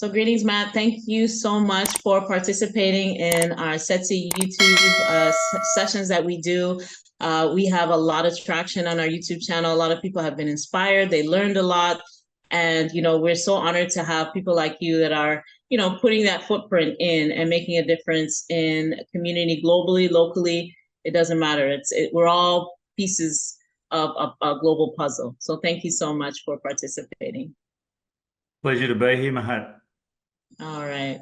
So greetings, Matt. Thank you so much for participating in our Setsi YouTube sessions that we do. We have a lot of traction on our YouTube channel. A lot of people have been inspired. They learned a lot. And, we're so honored to have people like you that are, putting that footprint in and making a difference in community globally, locally. It doesn't matter. We're all pieces of a global puzzle. So thank you so much for participating. Pleasure to be here, Mahat. All right.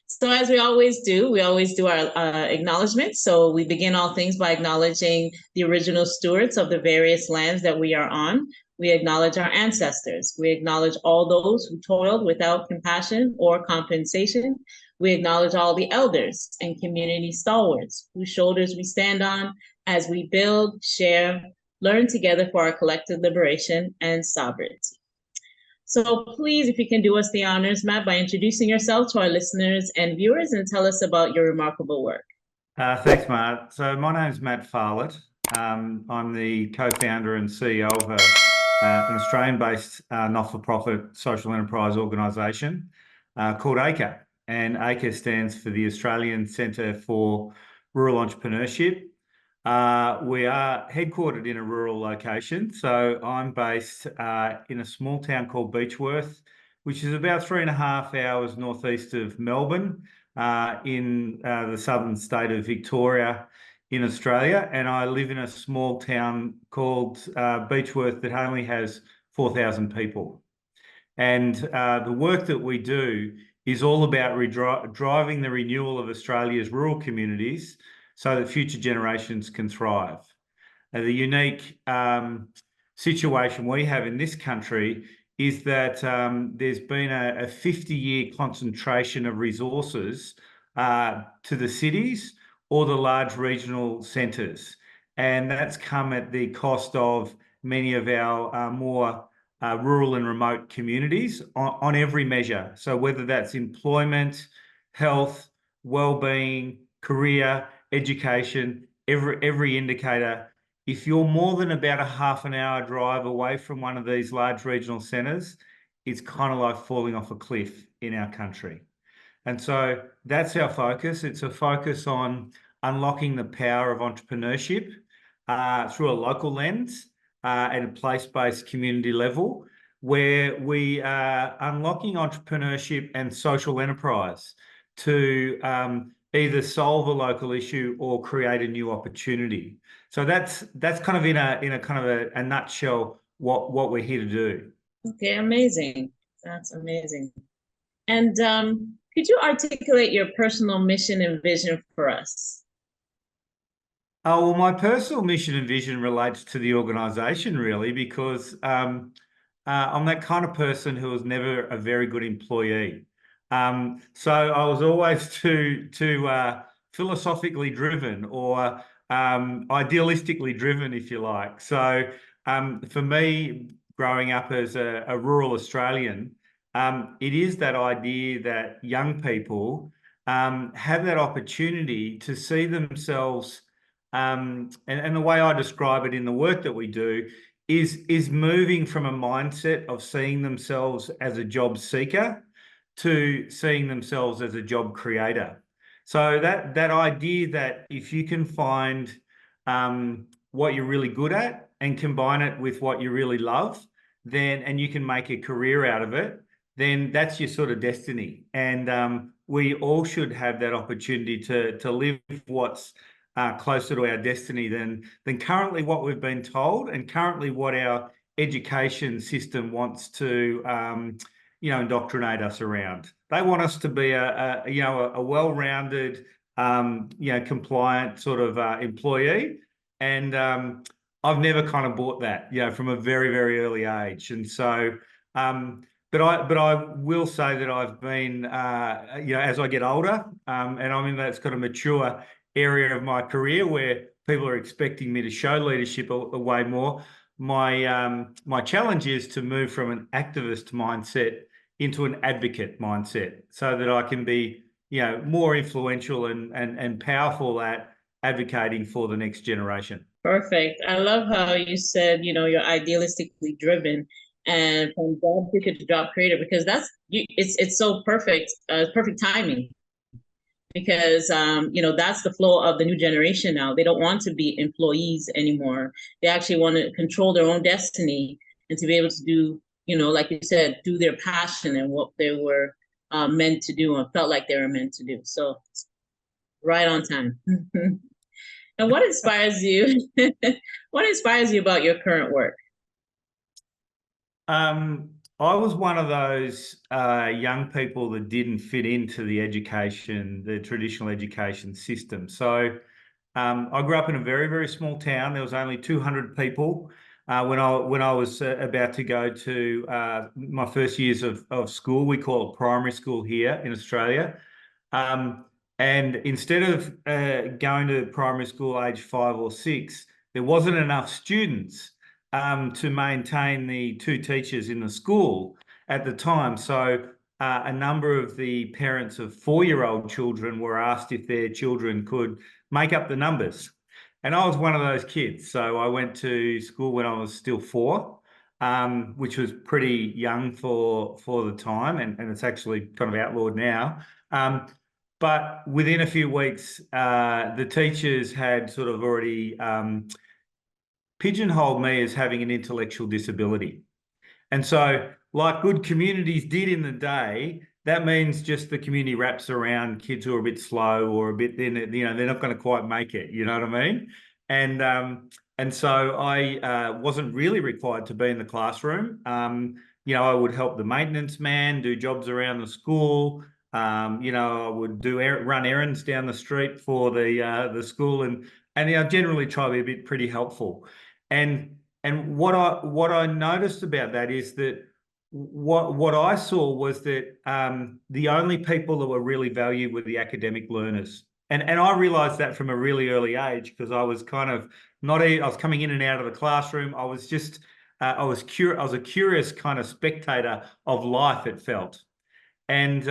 So as we always do our acknowledgement. So we begin all things by acknowledging the original stewards of the various lands that we are on. We acknowledge our ancestors. We acknowledge all those who toiled without compassion or compensation. We acknowledge all the elders and community stalwarts whose shoulders we stand on as we build, share, learn together for our collective liberation and sovereignty. So please, if you can do us the honors, Matt, by introducing yourself to our listeners and viewers and tell us about your remarkable work. Thanks, Matt. So my name is Matt Pfahlert. I'm the co-founder and CEO of an Australian-based not-for-profit social enterprise organisation called ACRE. And ACRE stands for the Australian Centre for Rural Entrepreneurship. We are headquartered in a rural location. So I'm based in a small town called Beechworth, which is about 3.5 hours northeast of Melbourne in the southern state of Victoria in Australia. And I live in a small town called Beechworth that only has 4,000 people. And the work that we do is all about driving the renewal of Australia's rural communities so that future generations can thrive. The unique situation we have in this country is that there's been a 50-year concentration of resources to the cities or the large regional centres. And that's come at the cost of many of our more rural and remote communities on every measure. So whether that's employment, health, well-being, career, education, every indicator. If you're more than about a half an hour drive away from one of these large regional centres, it's kind of like falling off a cliff in our country. And so that's our focus. It's a focus on unlocking the power of entrepreneurship through a local lens at a place-based community level, where we are unlocking entrepreneurship and social enterprise to either solve a local issue or create a new opportunity. So that's kind of in a kind of a nutshell what we're here to do. Okay, amazing. That's amazing. And could you articulate your personal mission and vision for us? Oh, well, my personal mission and vision relates to the organisation, really, because I'm that kind of person who was never a very good employee. So I was always too philosophically driven or idealistically driven, if you like. So for me, growing up as a rural Australian, it is that idea that young people have that opportunity to see themselves, and the way I describe it in the work that we do is moving from a mindset of seeing themselves as a job seeker to seeing themselves as a job creator. So that idea that if you can find what you're really good at and combine it with what you really love, and you can make a career out of it, then that's your sort of destiny. And we all should have that opportunity to live what's closer to our destiny than currently what we've been told and currently what our education system wants to indoctrinate us around. They want us to be a well-rounded, compliant sort of employee, and I've never kind of bought that, from a very, very early age. And so, but I will say that I've been, as I get older, and I'm in that kind of mature area of my career where people are expecting me to show leadership a way more. My challenge is to move from an activist mindset into an advocate mindset so that I can be, more influential and powerful at advocating for the next generation. Perfect. I love how you said, you're idealistically driven. and from job seeker to job creator, because it's so perfect, perfect timing, because that's the flow of the new generation now. They don't want to be employees anymore. They actually want to control their own destiny and to be able to do, like you said, do their passion and what they were meant to do and felt like they were meant to do. So right on time. And what inspires you? What inspires you about your current work? I was one of those young people that didn't fit into the traditional education system. So I grew up in a very, very small town. There was only 200 people when I was about to go to my first years of school. We call it primary school here in Australia. And instead of going to primary school age 5 or 6, there wasn't enough students to maintain the 2 teachers in the school at the time. So a number of the parents of 4-year-old children were asked if their children could make up the numbers. And I was one of those kids. So I went to school when I was still 4, which was pretty young for the time. And it's actually kind of outlawed now. But within a few weeks, the teachers had sort of already pigeonholed me as having an intellectual disability. And so, like good communities did in the day, that means just the community wraps around kids who are a bit slow or a bit, then they're not going to quite make it. You know what I mean? And so I wasn't really required to be in the classroom. I would help the maintenance man do jobs around the school. I would run errands down the street for the school, and generally try to be a bit pretty helpful. And what I noticed about that is that what I saw was that the only people that were really valued were the academic learners. And I realized that from a really early age, because I was kind of I was coming in and out of the classroom. I was just I was a curious kind of spectator of life, it felt. And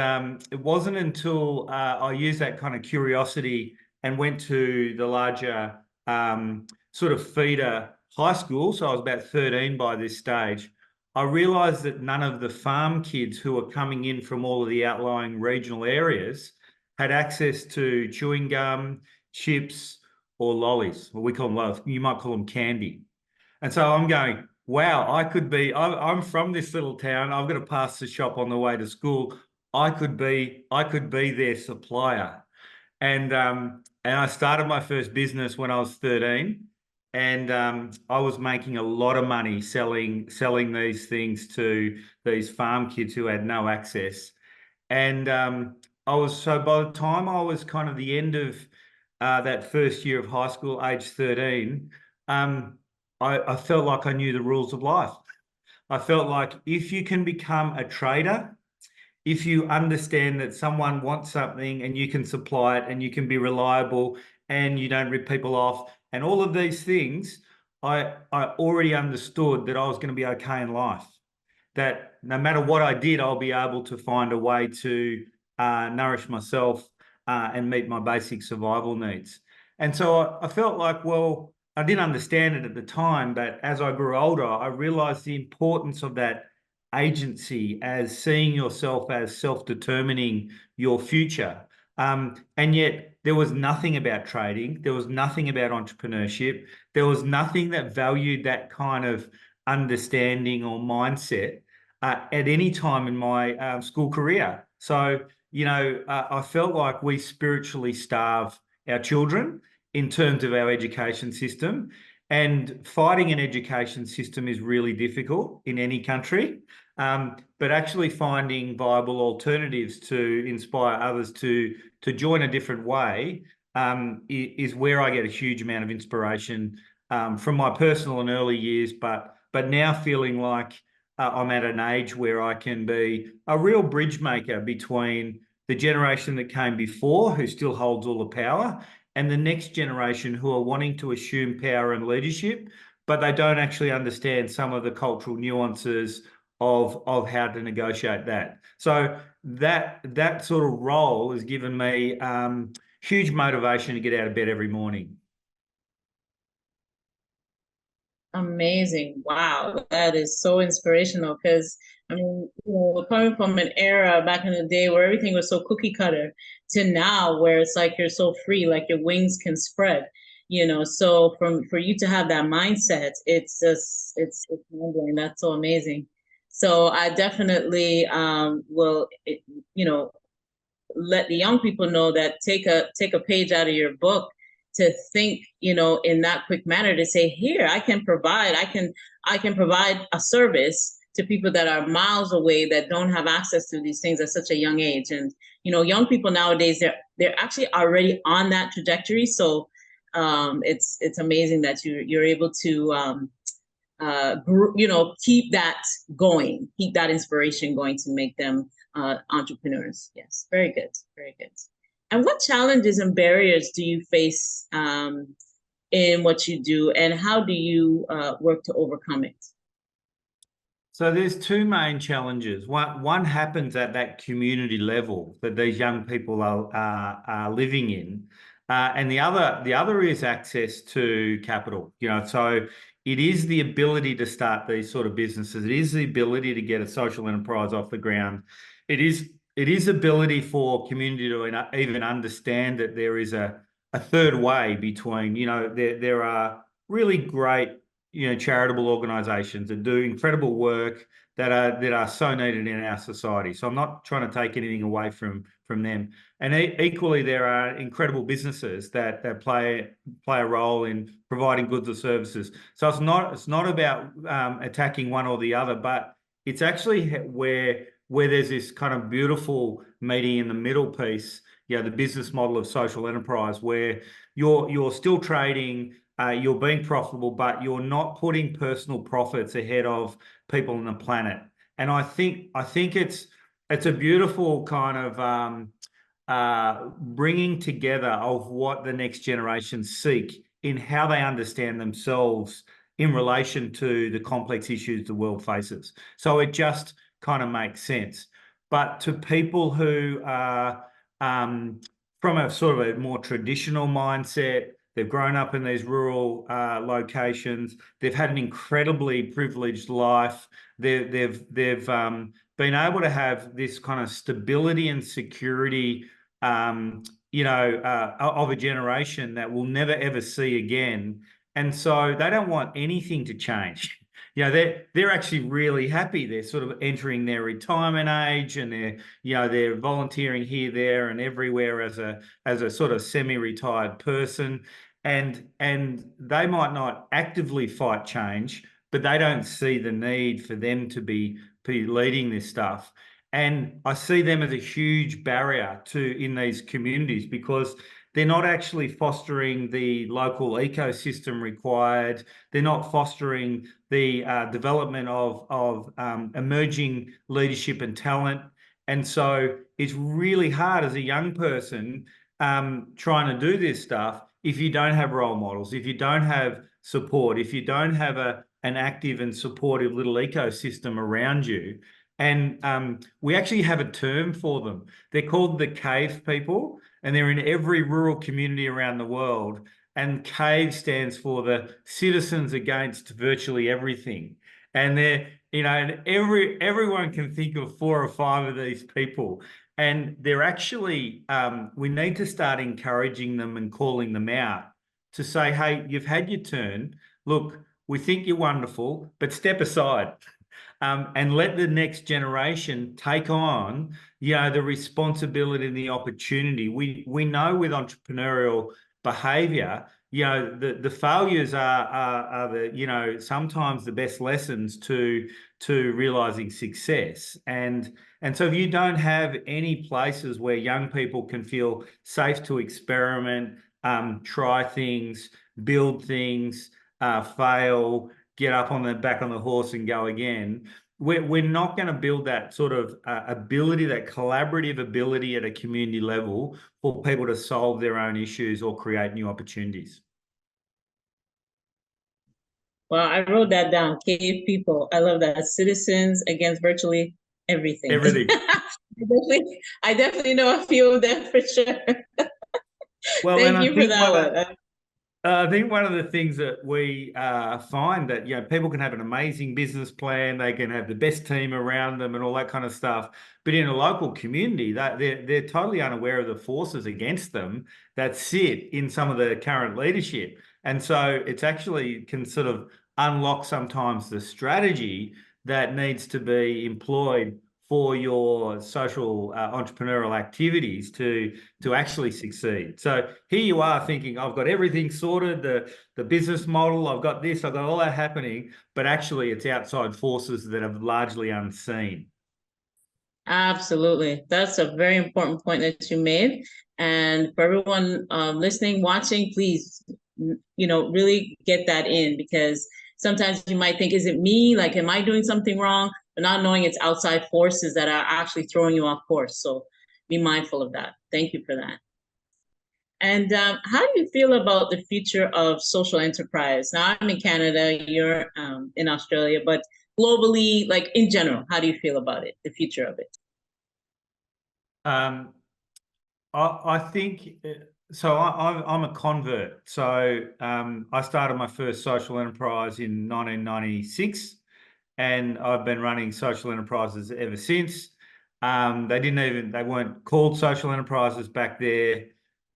it wasn't until I used that kind of curiosity and went to the larger sort of feeder high school. So I was about 13 by this stage. I realised that none of the farm kids who were coming in from all of the outlying regional areas had access to chewing gum, chips, or lollies. Well, we call them lollies. You might call them candy. And so I'm going, wow, I'm from this little town. I've got to pass the shop on the way to school. I could be their supplier. And I started my first business when I was 13. And I was making a lot of money selling these things to these farm kids who had no access. And so by the time I was kind of the end of that first year of high school, age 13, I felt like I knew the rules of life. I felt like if you can become a trader, if you understand that someone wants something and you can supply it and you can be reliable and you don't rip people off and all of these things, I already understood that I was going to be okay in life. That no matter what I did, I'll be able to find a way to nourish myself and meet my basic survival needs. And so I felt like, well, I didn't understand it at the time, but as I grew older, I realized the importance of that agency as seeing yourself as self-determining your future. And yet there was nothing about trading. There was nothing about entrepreneurship. There was nothing that valued that kind of understanding or mindset at any time in my school career. So, I felt like we spiritually starve our children in terms of our education system. And fighting an education system is really difficult in any country. But actually finding viable alternatives to inspire others to join a different way is where I get a huge amount of inspiration from my personal and early years, but now feeling like I'm at an age where I can be a real bridge maker between the generation that came before, who still holds all the power, and the next generation who are wanting to assume power and leadership, but they don't actually understand some of the cultural nuances of how to negotiate that. So that sort of role has given me huge motivation to get out of bed every morning. Amazing. Wow. That is so inspirational because I mean, we're coming from an era back in the day where everything was so cookie cutter to now where it's like you're so free, like your wings can spread, So for you to have that mindset, it's humbling. That's so amazing. So I definitely will, you know, let the young people know that take a page out of your book to think, in that quick manner to say, here, I can provide a service to people that are miles away that don't have access to these things at such a young age. And young people nowadays, they're actually already on that trajectory. So it's amazing that you're able to keep that going, keep that inspiration going to make them entrepreneurs. Yes, very good, very good. And what challenges and barriers do you face in what you do, and how do you work to overcome it? So there's two main challenges. One happens at that community level that these young people are living in, and the other is access to capital. So it is the ability to start these sort of businesses. It is the ability to get a social enterprise off the ground. It is ability for community to even understand that there is a third way between. There are really great charitable organisations that do incredible work that are so needed in our society. So I'm not trying to take anything away from them. And equally, there are incredible businesses that play a role in providing goods or services. So it's not about attacking one or the other, but it's actually where there's this kind of beautiful meeting in the middle piece. The business model of social enterprise, where you're still trading. You're being profitable, but you're not putting personal profits ahead of people on the planet. And I think it's a beautiful kind of bringing together of what the next generation seek in how they understand themselves in relation to the complex issues the world faces. So it just kind of makes sense. But to people who are from a sort of a more traditional mindset, they've grown up in these rural locations. They've had an incredibly privileged life. They've been able to have this kind of stability and security, of a generation that we'll never ever see again. And so they don't want anything to change. They're actually really happy. They're sort of entering their retirement age, and they're volunteering here, there, and everywhere as a sort of semi-retired person. And they might not actively fight change, but they don't see the need for them to be leading this stuff. And I see them as a huge barrier in these communities, because they're not actually fostering the local ecosystem required. They're not fostering the development of emerging leadership and talent. And so it's really hard as a young person trying to do this stuff if you don't have role models, if you don't have support, if you don't have an active and supportive little ecosystem around you. And we actually have a term for them. They're called the cave people, and they're in every rural community around the world. And CAVE stands for the Citizens Against Virtually Everything. And and everyone can think of 4 or 5 of these people. And they're actually, we need to start encouraging them and calling them out to say, hey, you've had your turn. Look, we think you're wonderful, but step aside. And let the next generation take on, the responsibility and the opportunity. We know with entrepreneurial behaviour, the failures are the sometimes the best lessons to realising success. And so if you don't have any places where young people can feel safe to experiment, try things, build things, fail, get up back on the horse and go again, we're not going to build that sort of ability, that collaborative ability at a community level for people to solve their own issues or create new opportunities. Well, I wrote that down. Cave people. I love that. Citizens against virtually everything. Everything. I definitely know a few of them for sure. Well, Thank you for that one. I think one of the things that we find that, people can have an amazing business plan, they can have the best team around them and all that kind of stuff, but in a local community, they're totally unaware of the forces against them that sit in some of the current leadership. And so it's actually can sort of unlock sometimes the strategy that needs to be employed for your social entrepreneurial activities to actually succeed. So here you are thinking, I've got everything sorted, the business model, I've got this, I've got all that happening, but actually it's outside forces that are largely unseen. Absolutely. That's a very important point that you made. And for everyone listening, watching, please, really get that in, because sometimes you might think, is it me? Like, am I doing something wrong? But not knowing it's outside forces that are actually throwing you off course. So be mindful of that. Thank you for that. And how do you feel about the future of social enterprise? Now, I'm in Canada, you're in Australia, but globally, like in general, how do you feel about it, the future of it? I think so. I'm a convert. So I started my first social enterprise in 1996, and I've been running social enterprises ever since. They weren't called social enterprises back there,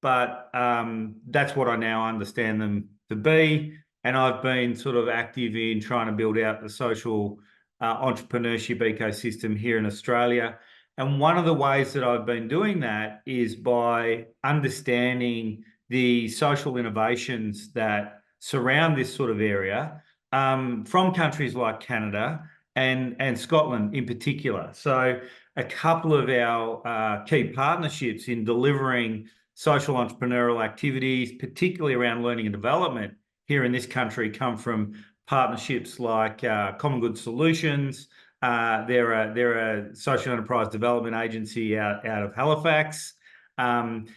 but that's what I now understand them to be. And I've been sort of active in trying to build out the social entrepreneurship ecosystem here in Australia. And one of the ways that I've been doing that is by understanding the social innovations that surround this sort of area from countries like Canada and Scotland in particular. So a couple of our key partnerships in delivering social entrepreneurial activities, particularly around learning and development here in this country, come from partnerships like Common Good Solutions. They're a social enterprise development agency out of Halifax, and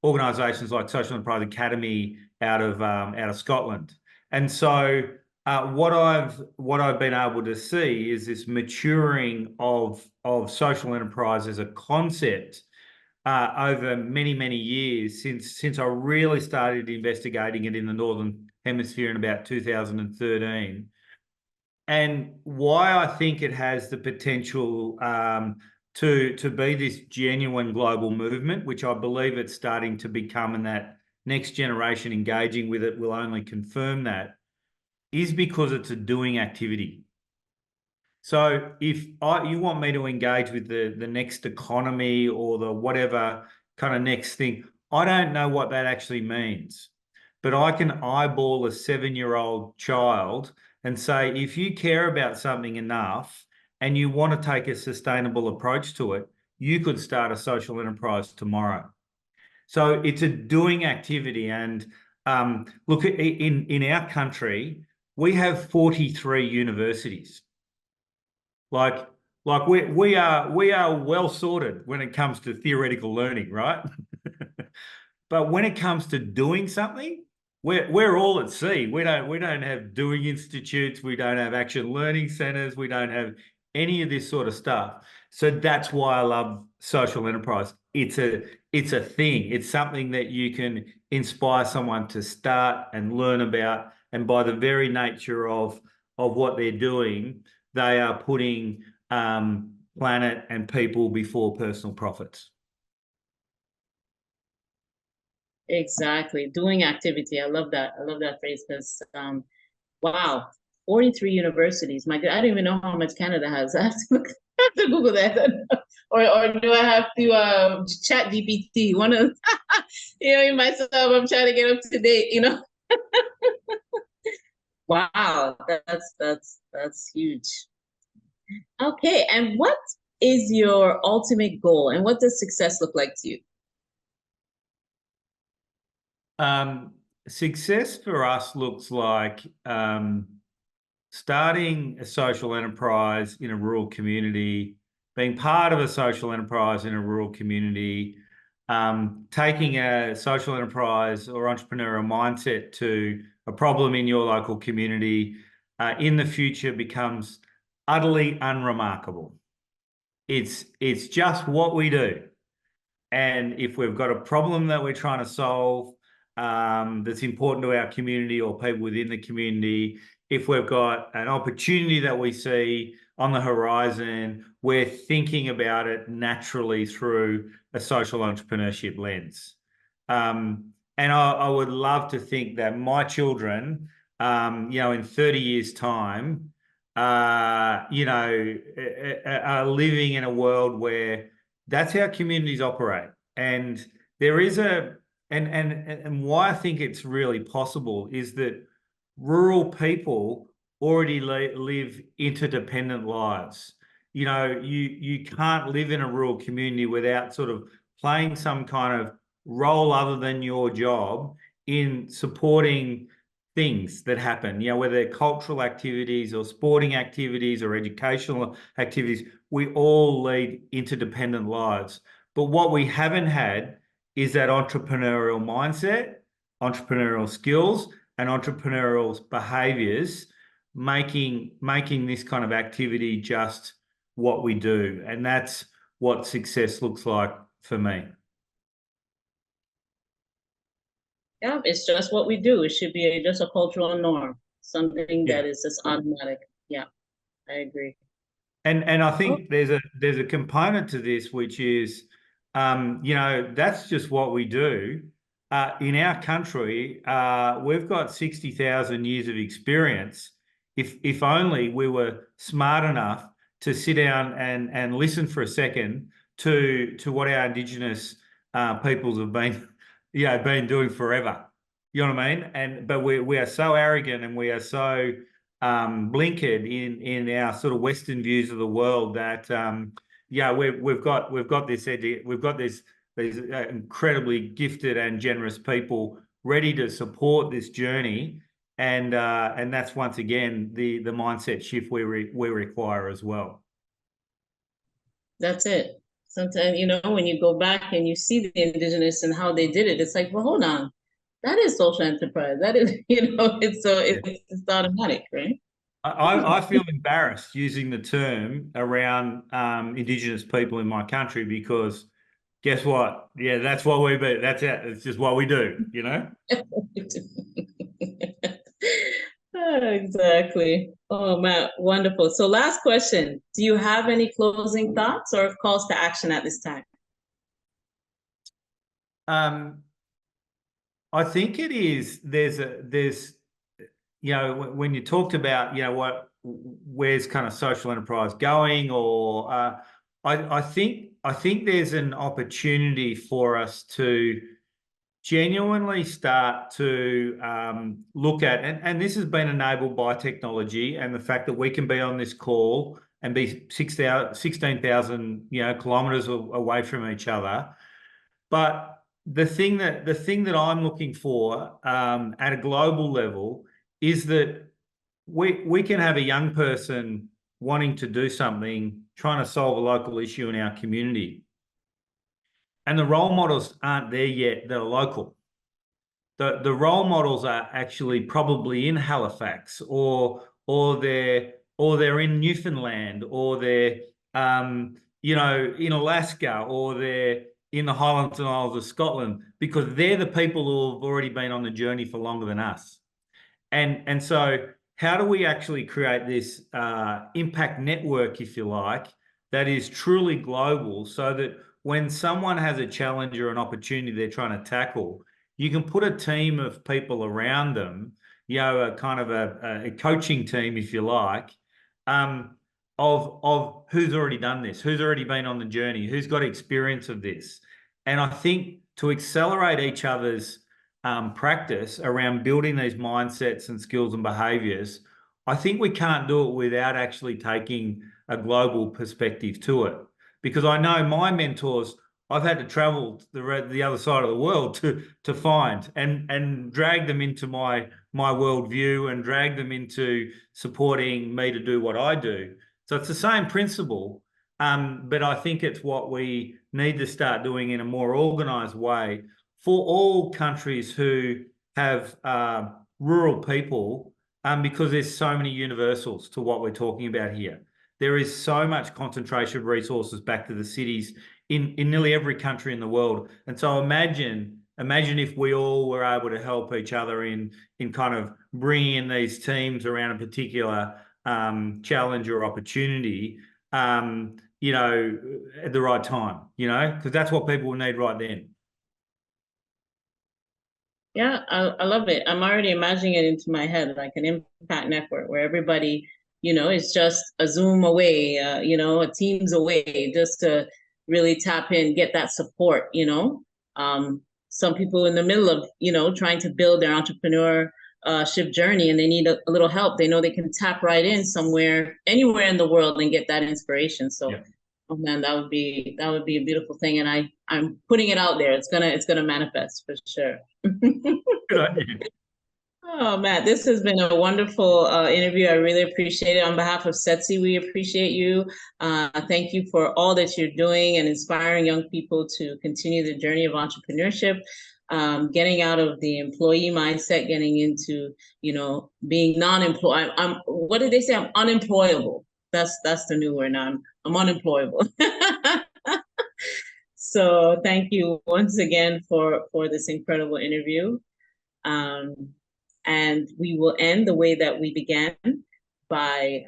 organisations like Social Enterprise Academy out of Scotland. And so what I've been able to see is this maturing of social enterprise as a concept over many years since I really started investigating it in the Northern Hemisphere in about 2013. And why I think it has the potential to be this genuine global movement, which I believe it's starting to become, and that next generation engaging with it will only confirm that, is because it's a doing activity. So if you want me to engage with the next economy or the whatever kind of next thing, I don't know what that actually means. But I can eyeball a 7-year-old child and say, if you care about something enough and you want to take a sustainable approach to it, you could start a social enterprise tomorrow. So it's a doing activity. And look, in our country, we have 43 universities. Like we are well sorted when it comes to theoretical learning, right? But when it comes to doing something, we're all at sea. We don't have doing institutes. We don't have action learning centers. We don't have any of this sort of stuff. So that's why I love social enterprise. It's a thing. It's something that you can inspire someone to start and learn about. And by the very nature of what they're doing, they are putting planet and people before personal profits. Exactly. Doing activity. I love that. I love that phrase because, wow, 43 universities. My God, I don't even know how much Canada has. I have to Google that. or do I have to chat GPT? One of, myself, I'm trying to get up to date, Wow, that's huge. Okay, and what is your ultimate goal, and what does success look like to you? Success for us looks like starting a social enterprise in a rural community, being part of a social enterprise in a rural community, taking a social enterprise or entrepreneurial mindset to a problem in your local community in the future becomes utterly unremarkable. It's just what we do. And if we've got a problem that we're trying to solve, that's important to our community or people within the community, if we've got an opportunity that we see on the horizon, we're thinking about it naturally through a social entrepreneurship lens. And I would love to think that my children, in 30 years' time, are living in a world where that's how communities operate. And there is and why I think it's really possible is that rural people already live interdependent lives. You can't live in a rural community without sort of playing some kind of role other than your job in supporting things that happen, whether they're cultural activities or sporting activities or educational activities. We all lead interdependent lives. But what we haven't had is that entrepreneurial mindset, entrepreneurial skills, and entrepreneurial behaviors making this kind of activity just what we do. And that's what success looks like for me. Yeah, it's just what we do. It should be just a cultural norm, something that is just automatic. Yeah, I agree. And I think there's a component to this, which is, that's just what we do. In our country, we've got 60,000 years of experience. If only we were smart enough to sit down and listen for a second to what our Indigenous peoples have been doing forever. You know what I mean? But we are so arrogant and we are so blinkered in our sort of Western views of the world that we've got these incredibly gifted and generous people ready to support this journey, and that's once again the mindset shift we require as well. That's it. Sometimes, when you go back and you see the Indigenous and how they did it, it's like, well, hold on, that is social enterprise. That is, it's automatic, right? I feel embarrassed using the term around Indigenous people in my country because guess what? Yeah, that's what we do. That's it. It's just what we do, Exactly. Oh, Matt, wonderful. So last question. Do you have any closing thoughts or calls to action at this time? I think it is, when you talked about, where's kind of social enterprise going, or I think there's an opportunity for us to genuinely start to look at, and this has been enabled by technology and the fact that we can be on this call and be 16,000 kilometers away from each other. But the thing that I'm looking for at a global level is that we can have a young person wanting to do something, trying to solve a local issue in our community, and the role models aren't there yet that are local. The role models are actually probably in Halifax, or they're in Newfoundland, or they're in Alaska, or they're in the Highlands and Isles of Scotland, because they're the people who have already been on the journey for longer than us. And so how do we actually create this impact network, if you like, that is truly global, so that when someone has a challenge or an opportunity they're trying to tackle, you can put a team of people around them, a kind of a coaching team, if you like, of who's already done this, who's already been on the journey, who's got experience of this. And I think to accelerate each other's practice around building these mindsets and skills and behaviours, I think we can't do it without actually taking a global perspective to it. Because I know my mentors, I've had to travel the other side of the world to find and drag them into my worldview and drag them into supporting me to do what I do. So it's the same principle, but I think it's what we need to start doing in a more organised way for all countries who have rural people, because there's so many universals to what we're talking about here. There is so much concentration of resources back to the cities in nearly every country in the world. And so imagine imagine if we all were able to help each other in kind of bringing in these teams around a particular challenge or opportunity, you know, at the right time, you know, because that's what people need right then. Yeah, I love it. I'm already imagining it into my head, like an impact network where everybody, you know, is just a Zoom away, you know, a Teams away, just to really tap in, get that support, you know. Some people in the middle of, you know, trying to build their entrepreneurship journey and they need a little help. They know they can tap right in somewhere, anywhere in the world and get that inspiration. So, Yeah. oh man, that would be a beautiful thing. And I'm putting it out there. It's gonna manifest for sure. Good idea. Oh, Matt, this has been a wonderful interview. I really appreciate it. On behalf of Setsi, we appreciate you. Thank you for all that you're doing and inspiring young people to continue the journey of entrepreneurship, getting out of the employee mindset, getting into, you know, being non-employed. What did they say? I'm unemployable. That's the new word now. I'm unemployable. So thank you once again for this incredible interview. And we will end the way that we began by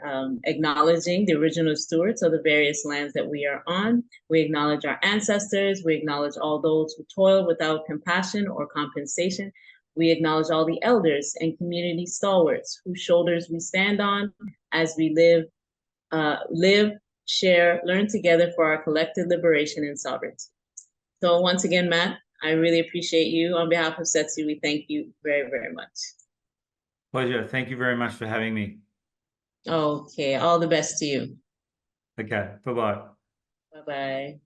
acknowledging the original stewards of the various lands that we are on. We acknowledge our ancestors. We acknowledge all those who toil without compassion or compensation. We acknowledge all the elders and community stalwarts whose shoulders we stand on as we live, share, learn together for our collective liberation and sovereignty. So once again, Matt, I really appreciate you. On behalf of Setsi, we thank you very, very much. Pleasure. Thank you very much for having me. Okay, all the best to you. Okay, bye-bye. Bye-bye.